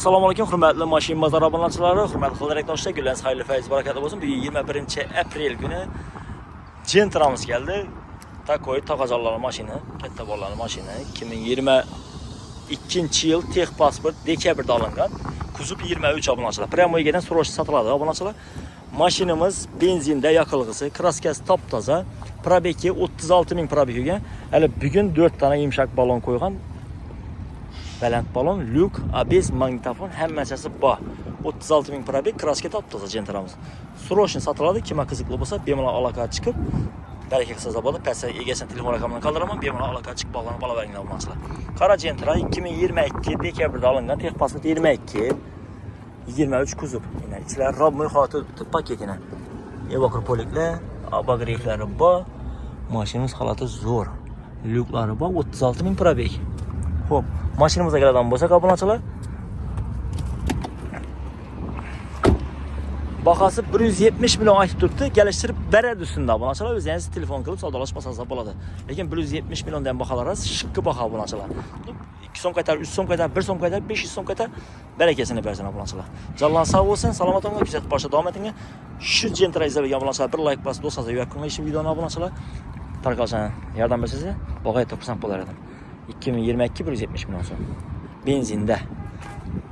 Assalomu alaykum, hurmatli mashina bozor obunachilari, hurmatli xizmatdoshlar, gullariniz xayrli, fayz, barakatli bo'lsin. Bugun 21-aprel kuni Gentra'miz keldi. Takoy taqazollari mashina, katta bolalar mashina, 2022-yil texpasport dekabrda olingan. Kuzov 23 obunachilar. Pryamoygadan srochni sotiladi obunachilar. Mashinamiz benzinda, yoqilg'isi, kraskasi top-toza. Probegi 36 ming probeg bo'lgan. Hali bugun 4 tane yumshoq balon qo'ygan. Baland balon, lyuk, ABS, magnitofon hammasi bor. 36 ming probeg, kraska top-toza Gentra'miz. Srochni sotiladi, kim qiziqli bo'lsa, bemalol aloqa chiqib, baraka qilsa bo'ladi. Pastga egasini telefon raqamini qoldiraman, bemalol aloqa chiqib bog'lanib olaveringlar bo'lmaslar. Qara Gentra 2022 dekabrda olingan, texpasport 23 kuzov. Yana ichlar robmoy holat paketini. Evakropoliklar, abagreklari bor. Mashinamiz holati zo'r. Lyuklari bor, 36 ming probeg. Xo'p, mashinamizga keladigan bo'lsak, obunachilar, bahasi 170 million aytib turibdi. Kelishtirib beradi ustida obunachilar. O'zingiz telefon qilib savdolash masalasi bo'ladi. Lekin 170 milliondan baholar shiqqi baho obunachilar. 2 so'm qaytar, 3 so'm qaytar, 1 so'm qaytar, 500 so'm qaytar, barakasini bersin obunachilar. Jallan sog' bo'lsin, salomat bo'linglar, kuzatib borishda davom etinglar. Shu Gentra izlagan obunachilar bir like bosib, do'stlarga yo'qolmay shu videoni obunachilar. Tarqalishdan yordam bersangiz, bag'oyat xursand bo'lar edim. 2022 170 million so'm. Benzinda